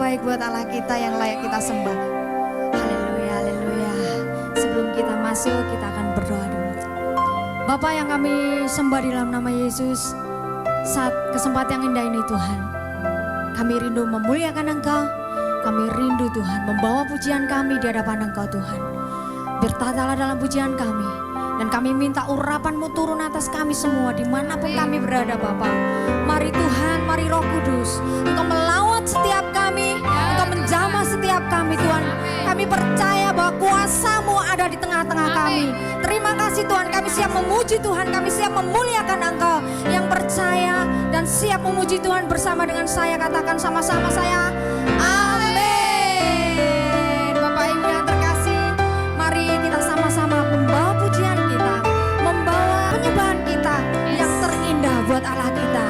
terbaik buat Allah kita yang layak kita sembah. Haleluya, haleluya. Sebelum kita masuk, kita akan berdoa dulu. Bapa yang kami sembah di dalam nama Yesus, saat kesempatan yang indah ini Tuhan, kami rindu memuliakan Engkau. Kami rindu Tuhan membawa pujian kami di hadapan Engkau Tuhan. Bertatalah dalam pujian kami. Dan kami minta urapan-Mu turun atas kami semua dimanapun kami berada Bapa. Mari Tuhan, mari Roh Kudus, Engkau melawat setiap kami, Engkau menjamah setiap kami Tuhan. Kami percaya bahwa kuasa-Mu ada di tengah-tengah kami. Terima kasih Tuhan, kami siap memuji Tuhan, kami siap memuliakan Engkau. Yang percaya dan siap memuji Tuhan bersama dengan saya, katakan sama-sama saya, amin. Bapak Ibu yang terkasih, mari kita sama-sama membawa pujian kita, membawa penyembahan kita yang terindah buat Allah kita.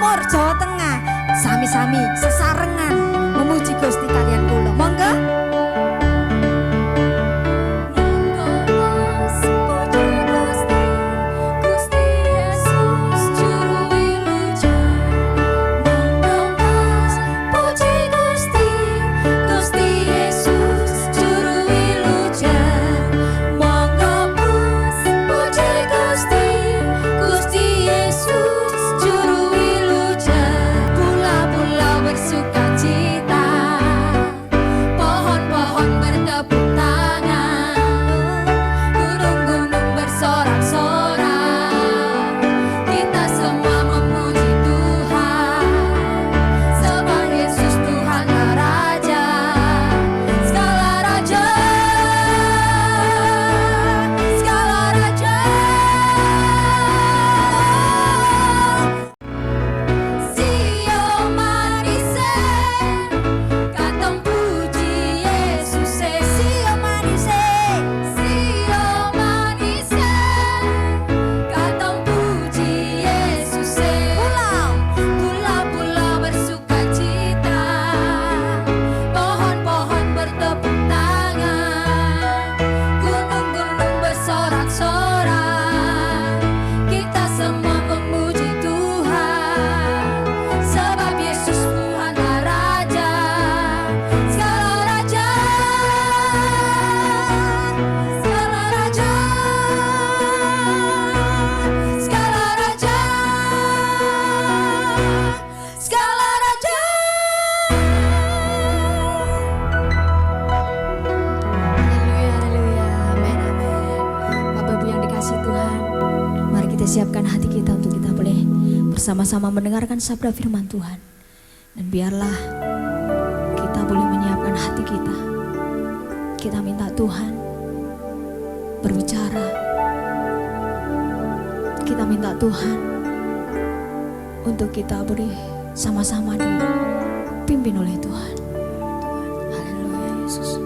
Timur, Jawa Tengah, sami-sami sesarengan memuji Gusti kalian kula. Monggo. Siapkan hati kita untuk kita boleh bersama-sama mendengarkan sabda firman Tuhan. Dan biarlah kita boleh menyiapkan hati kita. Kita minta Tuhan berbicara. Kita minta Tuhan untuk kita boleh sama-sama dipimpin oleh Tuhan. Haleluya Yesus.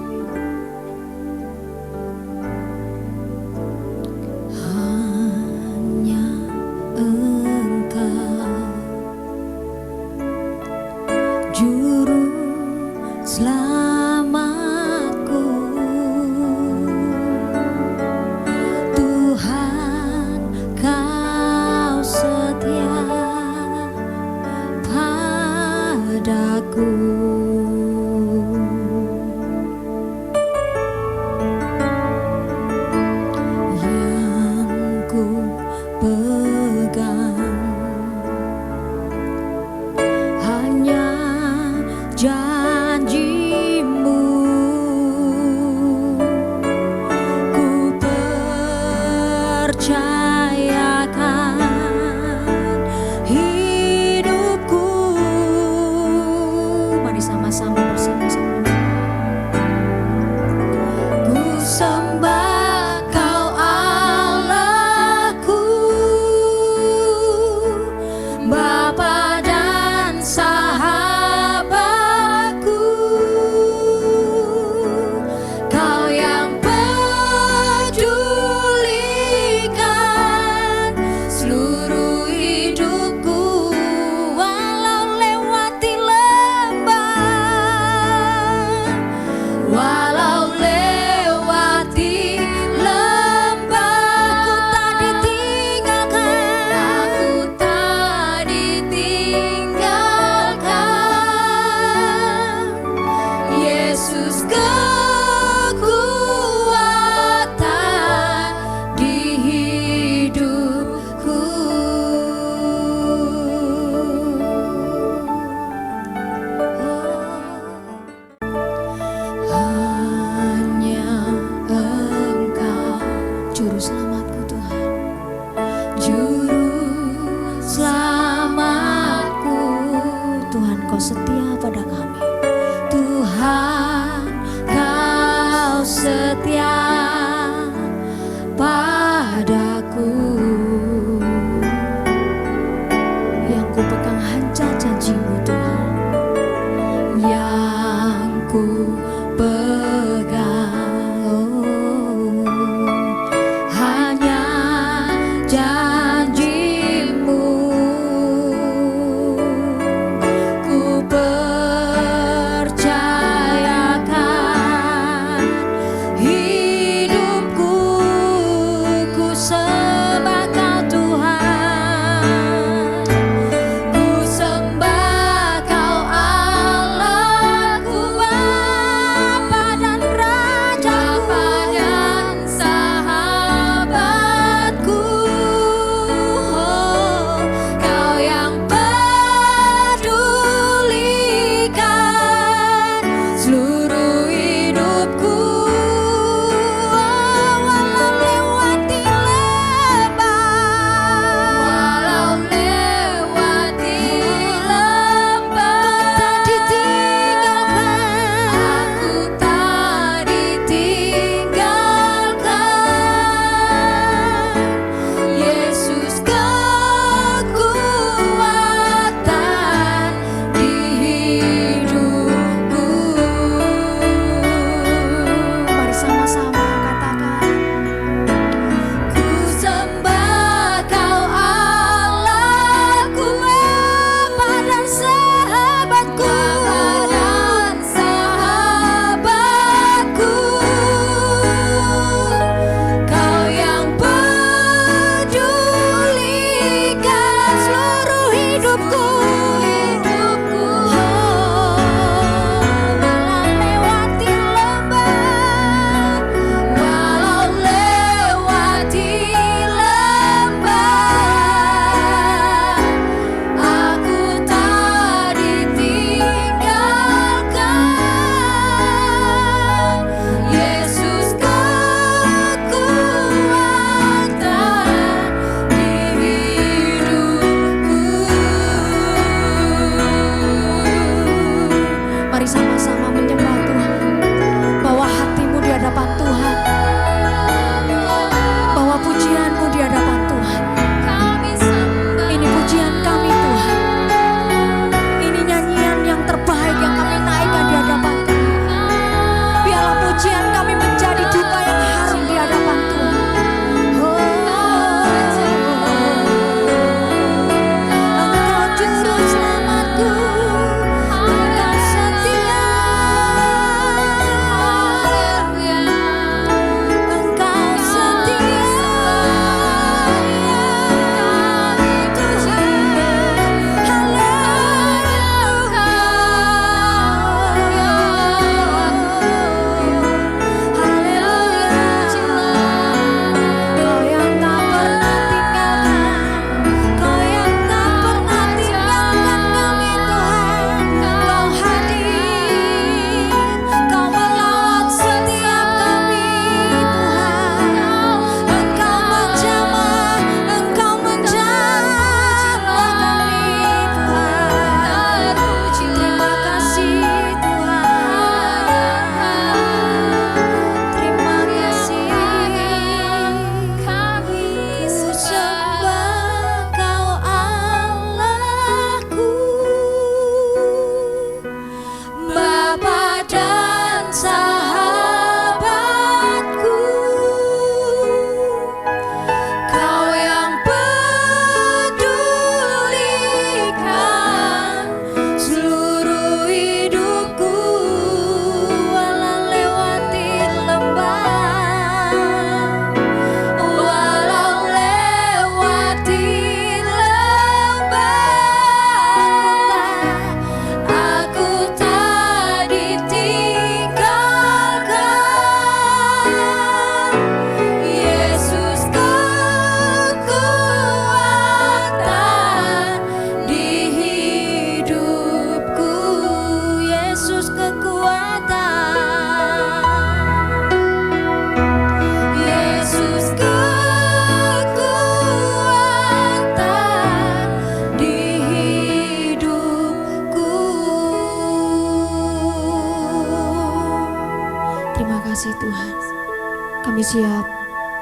Kami siap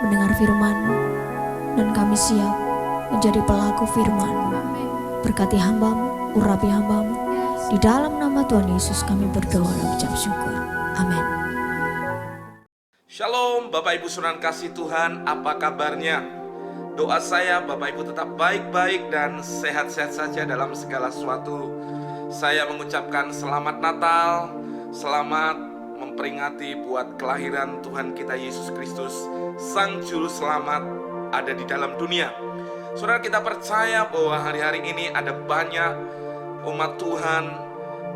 mendengar firman-Mu dan kami siap menjadi pelaku firman-Mu. Berkati hamba-Mu, urapi hamba-Mu. Di dalam nama Tuhan Yesus kami berdoa dan ucap syukur. Amin. Shalom Bapak Ibu Saudara kasih Tuhan, apa kabarnya? Doa saya Bapak Ibu tetap baik-baik dan sehat-sehat saja dalam segala sesuatu. Saya mengucapkan selamat Natal, selamat memperingati buat kelahiran Tuhan kita Yesus Kristus, Sang Juru Selamat ada di dalam dunia. Saudara, kita percaya bahwa hari-hari ini ada banyak umat Tuhan,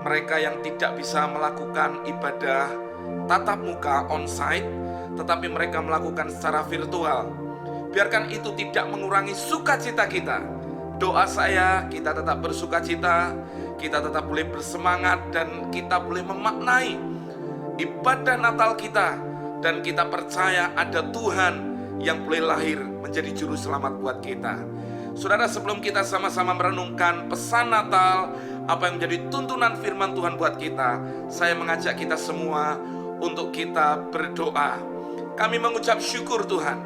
mereka yang tidak bisa melakukan ibadah tatap muka onsite, tetapi mereka melakukan secara virtual. Biarkan itu tidak mengurangi sukacita kita. Doa saya, kita tetap bersukacita, kita tetap boleh bersemangat, dan kita boleh memaknai ibadah Natal kita. Dan kita percaya ada Tuhan yang boleh lahir menjadi juru selamat buat kita. Saudara, sebelum kita sama-sama merenungkan pesan Natal, apa yang menjadi tuntunan firman Tuhan buat kita, saya mengajak kita semua untuk kita berdoa. Kami mengucap syukur Tuhan.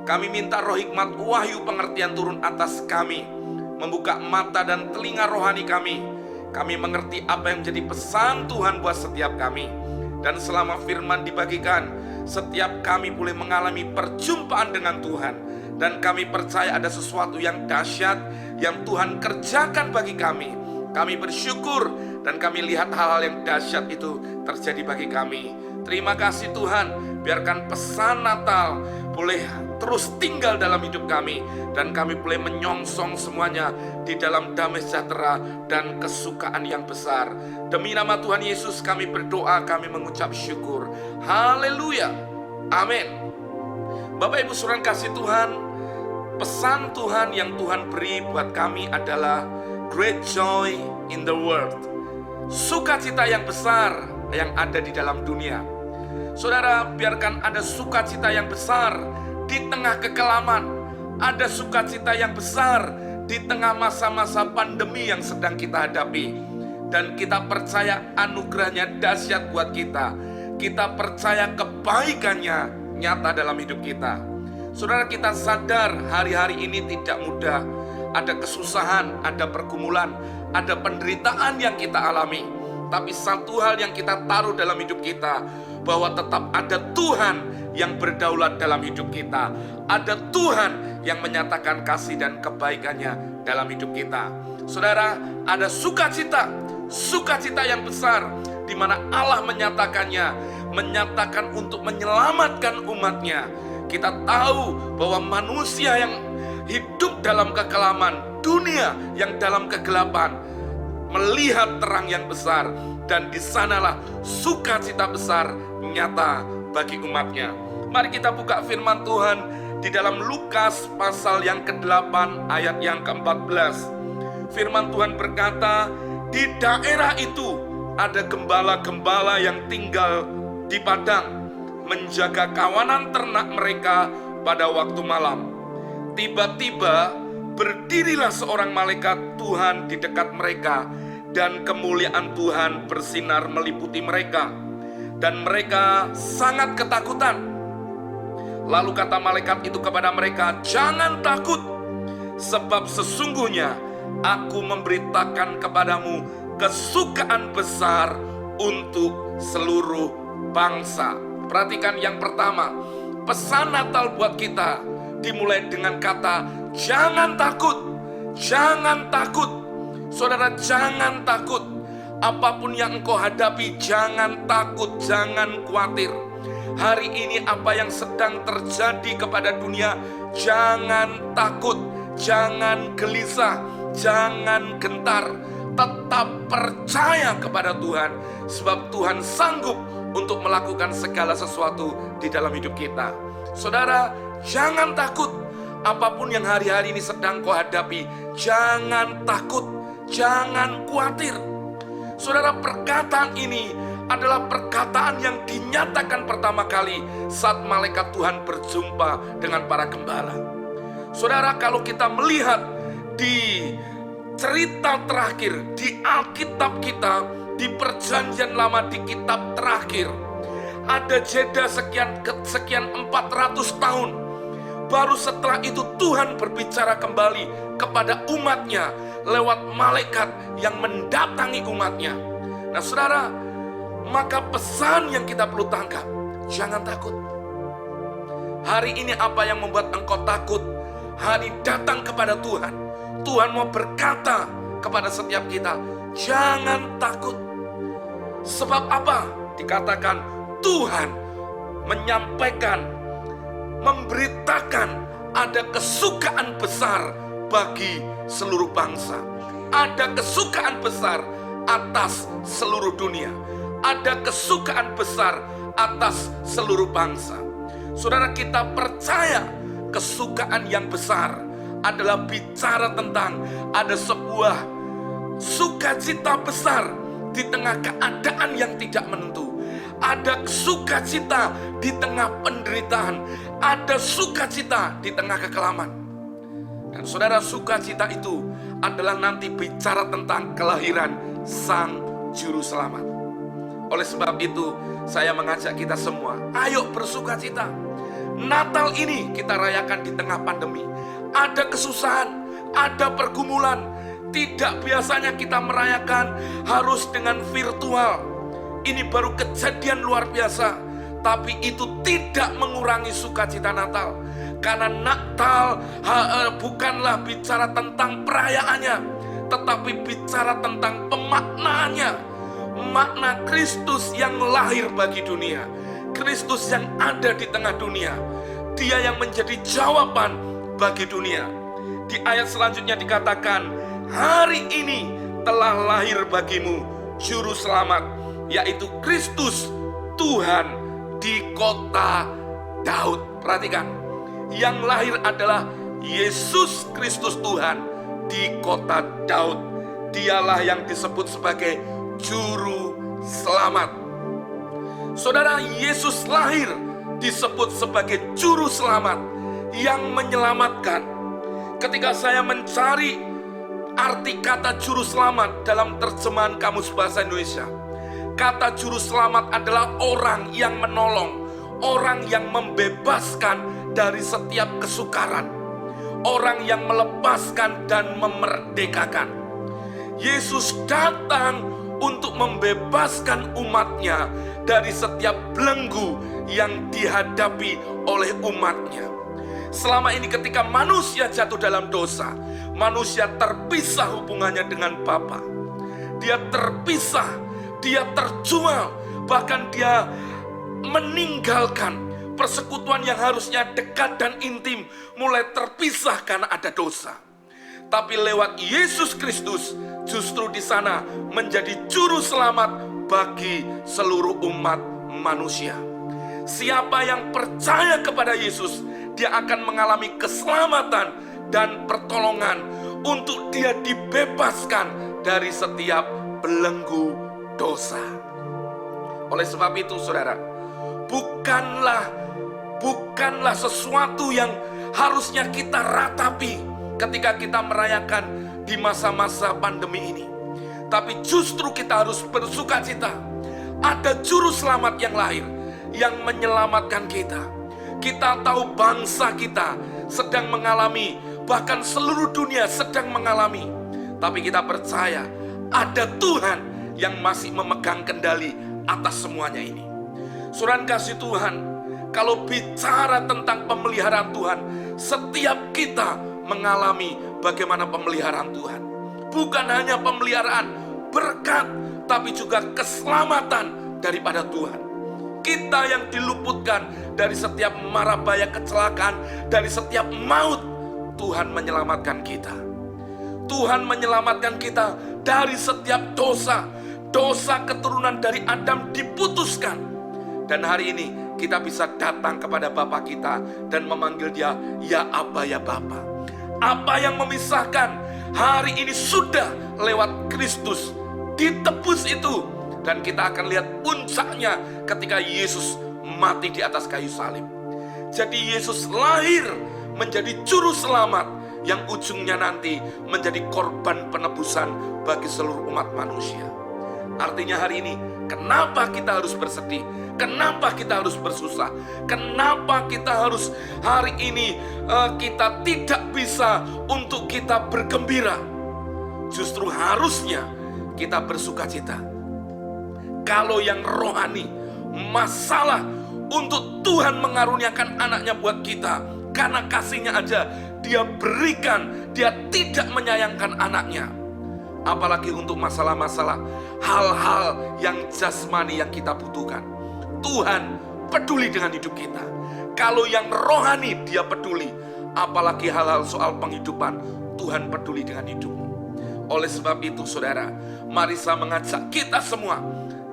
Kami minta roh hikmat, wahyu, pengertian turun atas kami, membuka mata dan telinga rohani kami. Kami mengerti apa yang menjadi pesan Tuhan buat setiap kami. Dan selama firman dibagikan, setiap kami boleh mengalami perjumpaan dengan Tuhan. Dan kami percaya ada sesuatu yang dahsyat yang Tuhan kerjakan bagi kami. Kami bersyukur dan kami lihat hal-hal yang dahsyat itu terjadi bagi kami. Terima kasih Tuhan, biarkan pesan Natal boleh terus tinggal dalam hidup kami, dan kami boleh menyongsong semuanya di dalam damai sejahtera dan kesukaan yang besar. Demi nama Tuhan Yesus kami berdoa, kami mengucap syukur. Haleluya, amin. Bapak Ibu Saudara kasih Tuhan, pesan Tuhan yang Tuhan beri buat kami adalah great joy in the world. Sukacita yang besar yang ada di dalam dunia. Saudara, biarkan ada sukacita yang besar di tengah kekelaman. Ada sukacita yang besar di tengah masa-masa pandemi yang sedang kita hadapi. Dan kita percaya anugerahnya dahsyat buat kita. Kita percaya kebaikannya nyata dalam hidup kita. Saudara, kita sadar hari-hari ini tidak mudah. Ada kesusahan, ada pergumulan, ada penderitaan yang kita alami. Tapi satu hal yang kita taruh dalam hidup kita, bahwa tetap ada Tuhan yang berdaulat dalam hidup kita. Ada Tuhan yang menyatakan kasih dan kebaikannya dalam hidup kita. Saudara, ada sukacita yang besar, di mana Allah menyatakan untuk menyelamatkan umatnya. Kita tahu bahwa manusia yang hidup dalam kekelaman, dunia yang dalam kegelapan, melihat terang yang besar, dan di sanalah sukacita besar nyata bagi umatnya. Mari kita buka firman Tuhan di dalam Lukas pasal yang ke-8 ayat yang ke-14. Firman Tuhan berkata, di daerah itu ada gembala-gembala yang tinggal di padang, menjaga kawanan ternak mereka pada waktu malam. Tiba-tiba berdirilah seorang malaikat Tuhan di dekat mereka, dan kemuliaan Tuhan bersinar meliputi mereka, dan mereka sangat ketakutan. Lalu kata malaikat itu kepada mereka, jangan takut, sebab sesungguhnya aku memberitakan kepadamu kesukaan besar untuk seluruh bangsa. Perhatikan yang pertama, pesan Natal buat kita dimulai dengan kata jangan takut. Jangan takut. Saudara, jangan takut. Apapun yang engkau hadapi, jangan takut, jangan khawatir. Hari ini apa yang sedang terjadi kepada dunia, jangan takut, jangan gelisah, jangan gentar. Tetap percaya kepada Tuhan, sebab Tuhan sanggup untuk melakukan segala sesuatu di dalam hidup kita. Saudara, jangan takut. Apapun yang hari-hari ini sedang kau hadapi, jangan takut, jangan khawatir. Saudara, perkataan ini adalah perkataan yang dinyatakan pertama kali saat malaikat Tuhan berjumpa dengan para gembala. Saudara, kalau kita melihat di cerita terakhir di Alkitab kita, di Perjanjian Lama, di kitab terakhir, Ada jeda sekian 400 tahun. Baru setelah itu Tuhan berbicara kembali kepada umatnya lewat malaikat yang mendatangi umatnya. Nah saudara, maka pesan yang kita perlu tangkap, jangan takut. Hari ini apa yang membuat engkau takut? Hari datang kepada Tuhan. Tuhan mau berkata kepada setiap kita, jangan takut. Sebab apa? Dikatakan Tuhan menyampaikan, memberitakan ada kesukaan besar bagi seluruh bangsa. Ada kesukaan besar atas seluruh dunia. Ada kesukaan besar atas seluruh bangsa. Saudara, kita percaya kesukaan yang besar adalah bicara tentang ada sebuah sukacita besar di tengah keadaan yang tidak menentu. Ada sukacita di tengah penderitaan. Ada sukacita di tengah kekelaman. Dan saudara, sukacita itu adalah nanti bicara tentang kelahiran Sang Juru Selamat. Oleh sebab itu, saya mengajak kita semua, ayo bersukacita. Natal ini kita rayakan di tengah pandemi. Ada kesusahan, ada pergumulan. Tidak biasanya kita merayakan harus dengan virtual. Ini baru kejadian luar biasa. Tapi itu tidak mengurangi sukacita Natal. Karena Natal bukanlah bicara tentang perayaannya, tetapi bicara tentang pemaknaannya. Makna Kristus yang lahir bagi dunia. Kristus yang ada di tengah dunia. Dia yang menjadi jawaban bagi dunia. Di ayat selanjutnya dikatakan, hari ini telah lahir bagimu Juru Selamat, yaitu Kristus Tuhan di kota Daud. Perhatikan, yang lahir adalah Yesus Kristus Tuhan di kota Daud. Dialah yang disebut sebagai Juru Selamat. Saudara, Yesus lahir disebut sebagai Juru Selamat yang menyelamatkan. Ketika saya mencari arti kata Juru Selamat dalam terjemahan Kamus Bahasa Indonesia, kata Juru Selamat adalah orang yang menolong, orang yang membebaskan dari setiap kesukaran, orang yang melepaskan dan memerdekakan. Yesus datang untuk membebaskan umatnya dari setiap belenggu yang dihadapi oleh umatnya. Selama ini ketika manusia jatuh dalam dosa, manusia terpisah hubungannya dengan Bapa. Dia terpisah, dia terjual, bahkan dia meninggalkan persekutuan yang harusnya dekat dan intim, mulai terpisah karena ada dosa. Tapi lewat Yesus Kristus, justru di sana menjadi juru selamat bagi seluruh umat manusia. Siapa yang percaya kepada Yesus, dia akan mengalami keselamatan dan pertolongan untuk dia dibebaskan dari setiap belenggu dosa. Oleh sebab itu, saudara, bukanlah sesuatu yang harusnya kita ratapi ketika kita merayakan di masa-masa pandemi ini. Tapi justru kita harus bersukacita. Ada juru selamat yang lahir, yang menyelamatkan kita. Kita tahu bangsa kita sedang mengalami, bahkan seluruh dunia sedang mengalami. Tapi kita percaya ada Tuhan yang masih memegang kendali atas semuanya ini. Saudara kasih Tuhan, kalau bicara tentang pemeliharaan Tuhan, setiap kita mengalami bagaimana pemeliharaan Tuhan. Bukan hanya pemeliharaan berkat, tapi juga keselamatan daripada Tuhan. Kita yang diluputkan dari setiap mara bahaya kecelakaan, dari setiap maut, Tuhan menyelamatkan kita. Tuhan menyelamatkan kita dari setiap dosa. Dosa keturunan dari Adam diputuskan. Dan hari ini kita bisa datang kepada Bapa kita dan memanggil dia, ya Aba, ya Bapa. Apa yang memisahkan hari ini sudah lewat Kristus ditebus itu. Dan kita akan lihat puncaknya ketika Yesus mati di atas kayu salib. Jadi Yesus lahir menjadi juru selamat yang ujungnya nanti menjadi korban penebusan bagi seluruh umat manusia. Artinya hari ini kenapa kita harus bersedih? Kenapa kita harus bersusah? Kenapa kita harus hari ini kita tidak bisa untuk kita bergembira? Justru harusnya kita bersukacita. Kalau yang rohani, masalah untuk Tuhan mengaruniakan anaknya buat kita, karena kasihnya aja dia berikan, dia tidak menyayangkan anaknya. Apalagi untuk masalah-masalah, hal-hal yang jasmani yang kita butuhkan. Tuhan peduli dengan hidup kita. Kalau yang rohani dia peduli, apalagi hal-hal soal penghidupan, Tuhan peduli dengan hidupmu. Oleh sebab itu saudara, mari saya mengajak kita semua,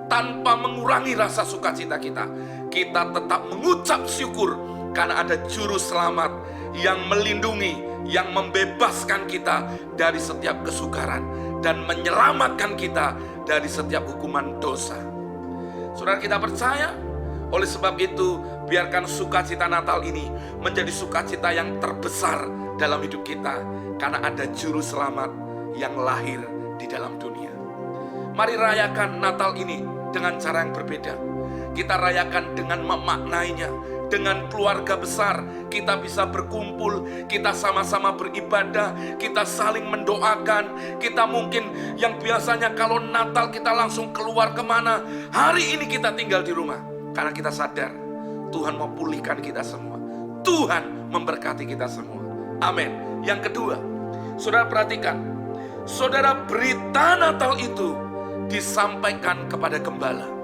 tanpa mengurangi rasa sukacita kita, kita tetap mengucap syukur karena ada juru selamat yang melindungi, yang membebaskan kita dari setiap kesukaran dan menyelamatkan kita dari setiap hukuman dosa. Saudara, kita percaya. Oleh sebab itu, biarkan sukacita Natal ini menjadi sukacita yang terbesar dalam hidup kita, karena ada juru selamat yang lahir di dalam dunia. Mari rayakan Natal ini dengan cara yang berbeda. Kita rayakan dengan memaknainya. Dengan keluarga besar kita bisa berkumpul, kita sama-sama beribadah, kita saling mendoakan. Kita mungkin yang biasanya kalau Natal kita langsung keluar kemana, hari ini kita tinggal di rumah, karena kita sadar Tuhan mau pulihkan kita semua, Tuhan memberkati kita semua. Amin. Yang kedua, saudara perhatikan, saudara, berita Natal itu disampaikan kepada gembala.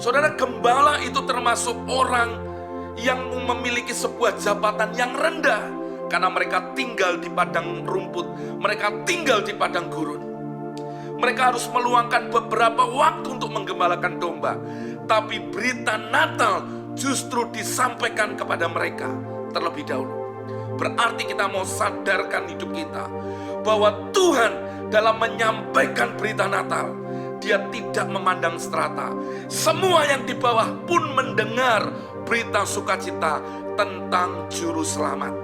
Saudara, gembala itu termasuk orang yang memiliki sebuah jabatan yang rendah, karena mereka tinggal di padang rumput, mereka tinggal di padang gurun. Mereka harus meluangkan beberapa waktu untuk menggembalakan domba. Tapi berita Natal justru disampaikan kepada mereka terlebih dahulu. Berarti kita mau sadarkan hidup kita bahwa Tuhan dalam menyampaikan berita Natal, Dia tidak memandang strata. Semua yang di bawah pun mendengar berita sukacita tentang juru selamat.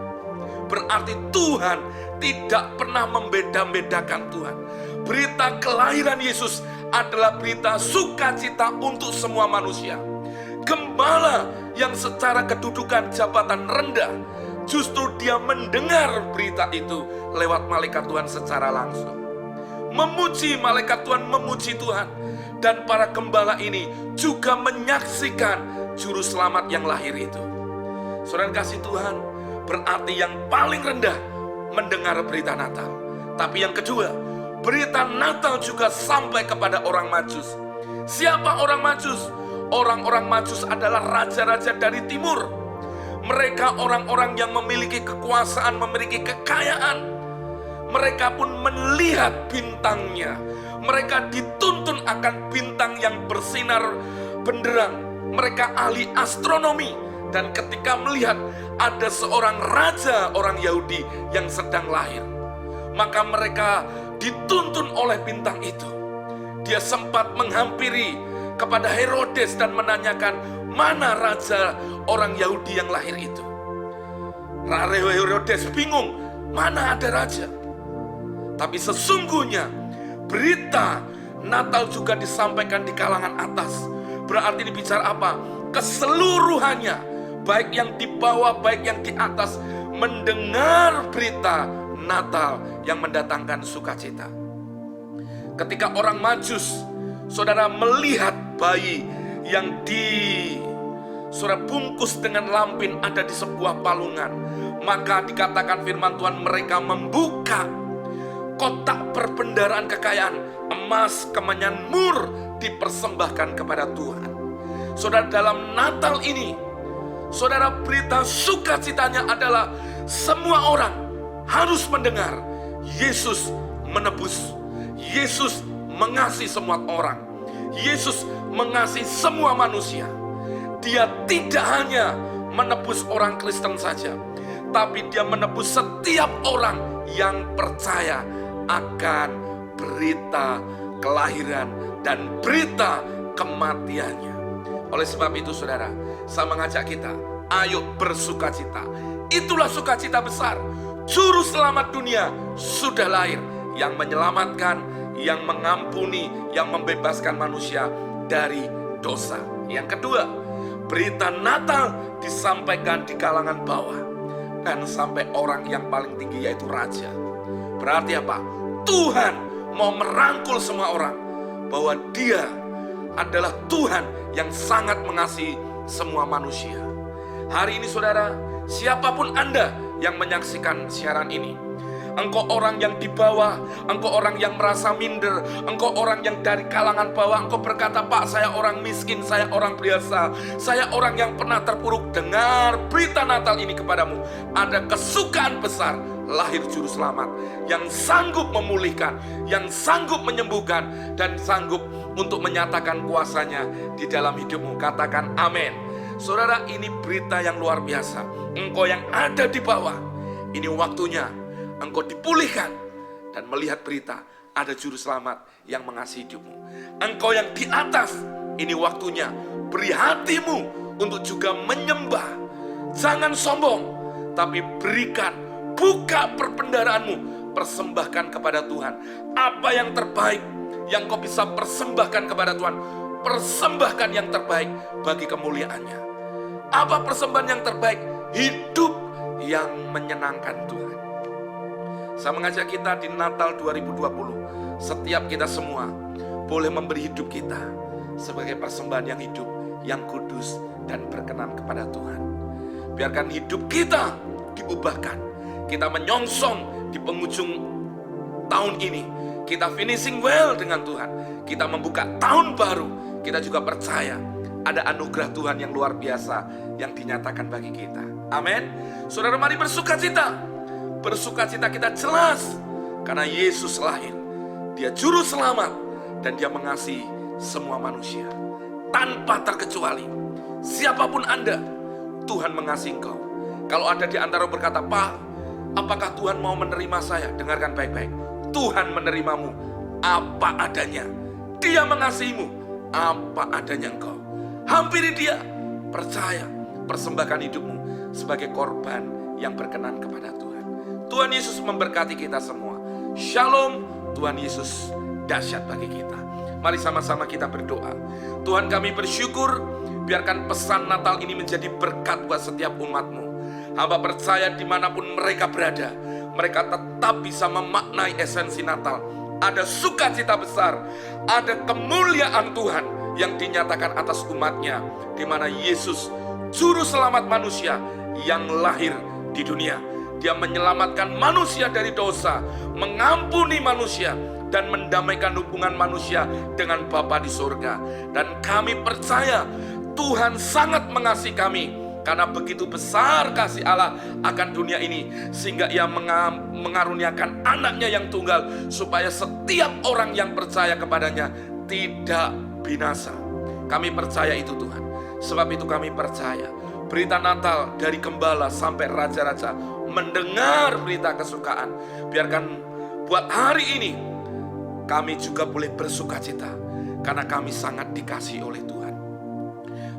Berarti Tuhan tidak pernah membeda-bedakan Tuhan. Berita kelahiran Yesus adalah berita sukacita untuk semua manusia. Gembala yang secara kedudukan jabatan rendah, justru dia mendengar berita itu lewat malaikat Tuhan secara langsung. Memuji malaikat Tuhan, memuji Tuhan. Dan para gembala ini juga menyaksikan juru selamat yang lahir itu. Saudara kasih Tuhan, berarti yang paling rendah mendengar berita Natal. Tapi yang kedua, berita Natal juga sampai kepada orang Majus. Siapa orang Majus? Orang-orang Majus adalah raja-raja dari timur. Mereka orang-orang yang memiliki kekuasaan, memiliki kekayaan. Mereka pun melihat bintangnya. Mereka dituntun akan bintang yang bersinar benderang. Mereka ahli astronomi. Dan ketika melihat ada seorang raja orang Yahudi yang sedang lahir, maka mereka dituntun oleh bintang itu. Dia sempat menghampiri kepada Herodes dan menanyakan, mana raja orang Yahudi yang lahir itu? Herodes bingung, mana ada raja? Tapi sesungguhnya berita Natal juga disampaikan di kalangan atas. Berarti ini bicara apa? Keseluruhannya, baik yang di bawah, baik yang di atas, mendengar berita Natal yang mendatangkan sukacita. Ketika orang Majus, saudara, melihat bayi yang bungkus dengan lampin ada di sebuah palungan, maka dikatakan firman Tuhan, mereka membuka kotak perbendaharaan kekayaan, emas, kemenyan, mur dipersembahkan kepada Tuhan. Saudara, dalam Natal ini, saudara, berita sukacitanya adalah semua orang harus mendengar Yesus menebus, Yesus mengasihi semua orang, Yesus mengasihi semua manusia. Dia tidak hanya menebus orang Kristen saja, tapi dia menebus setiap orang yang percaya akan berita kelahiran dan berita kematiannya. Oleh sebab itu saudara, saya mengajak kita, ayo bersukacita. Itulah sukacita besar. Juru selamat dunia sudah lahir, yang menyelamatkan, yang mengampuni, yang membebaskan manusia dari dosa. Yang kedua, berita Natal disampaikan di kalangan bawah dan sampai orang yang paling tinggi, yaitu raja. Berarti apa? Tuhan mau merangkul semua orang bahwa Dia adalah Tuhan yang sangat mengasihi semua manusia. Hari ini saudara, siapapun Anda yang menyaksikan siaran ini, engkau orang yang di bawah, engkau orang yang merasa minder, engkau orang yang dari kalangan bawah, engkau berkata, Pak, saya orang miskin, saya orang biasa, saya orang yang pernah terpuruk. Dengar berita Natal ini kepadamu. Ada kesukaan besar, lahir juru selamat yang sanggup memulihkan, yang sanggup menyembuhkan, dan sanggup untuk menyatakan kuasanya di dalam hidupmu. Katakan amin. Saudara, ini berita yang luar biasa. Engkau yang ada di bawah, ini waktunya engkau dipulihkan dan melihat berita ada juru selamat yang mengasihi hidupmu. Engkau yang di atas, ini waktunya beri hatimu untuk juga menyembah. Jangan sombong, tapi berikan, buka perpendaraanmu, persembahkan kepada Tuhan. Apa yang terbaik yang kau bisa persembahkan kepada Tuhan, persembahkan yang terbaik bagi kemuliaannya. Apa persembahan yang terbaik? Hidup yang menyenangkan Tuhan. Saya mengajak kita di Natal 2020, setiap kita semua boleh memberi hidup kita sebagai persembahan yang hidup, yang kudus dan berkenan kepada Tuhan. Biarkan hidup kita diubahkan. Kita menyongsong di penghujung tahun ini. Kita finishing well dengan Tuhan. Kita membuka tahun baru. Kita juga percaya ada anugerah Tuhan yang luar biasa yang dinyatakan bagi kita. Amin. Saudara, mari bersukacita. Bersukacita kita jelas karena Yesus lahir. Dia juru selamat dan Dia mengasihi semua manusia tanpa terkecuali. Siapapun Anda, Tuhan mengasihi engkau. Kalau ada di antara berkata, Pak, apakah Tuhan mau menerima saya? Dengarkan baik-baik. Tuhan menerimamu apa adanya. Dia mengasihimu apa adanya engkau. Hampiri Dia, percaya, persembahkan hidupmu sebagai korban yang berkenan kepada Tuhan. Tuhan Yesus memberkati kita semua. Shalom. Tuhan Yesus dahsyat bagi kita. Mari sama-sama kita berdoa. Tuhan, kami bersyukur, biarkan pesan Natal ini menjadi berkat buat setiap umat-Mu. Hamba percaya dimanapun mereka berada, mereka tetap bisa memaknai esensi Natal. Ada sukacita besar, ada kemuliaan Tuhan yang dinyatakan atas umat-Nya, di mana Yesus, juru selamat manusia yang lahir di dunia. Dia menyelamatkan manusia dari dosa, mengampuni manusia, dan mendamaikan hubungan manusia dengan Bapa di surga. Dan kami percaya Tuhan sangat mengasihi kami, karena begitu besar kasih Allah akan dunia ini, sehingga Ia mengaruniakan anaknya yang tunggal, supaya setiap orang yang percaya kepadanya tidak binasa. Kami percaya itu Tuhan. Sebab itu kami percaya berita Natal dari gembala sampai raja-raja mendengar berita kesukaan. Biarkan buat hari ini kami juga boleh bersukacita, karena kami sangat dikasihi oleh Tuhan.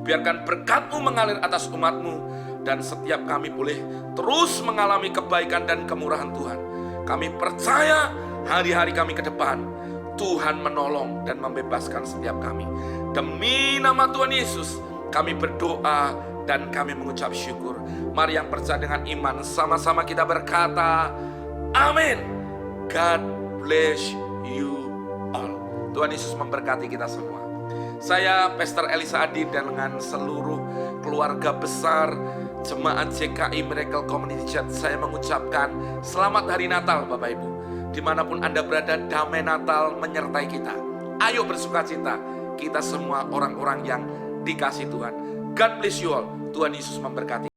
Biarkan berkat-Mu mengalir atas umat-Mu, dan setiap kami boleh terus mengalami kebaikan dan kemurahan Tuhan. Kami percaya hari-hari kami ke depan Tuhan menolong dan membebaskan setiap kami. Demi nama Tuhan Yesus kami berdoa dan kami mengucap syukur. Mari yang percaya dengan iman, sama-sama kita berkata amin. God bless you all. Tuhan Yesus memberkati kita semua. Saya Pastor Elisa Adi dan dengan seluruh keluarga besar Jemaat JKI Miracle Community Church, saya mengucapkan selamat hari Natal Bapak Ibu. Dimanapun Anda berada, damai Natal menyertai kita. Ayo bersukacita, kita semua orang-orang yang dikasihi Tuhan. God bless you all. Tuhan Yesus memberkati.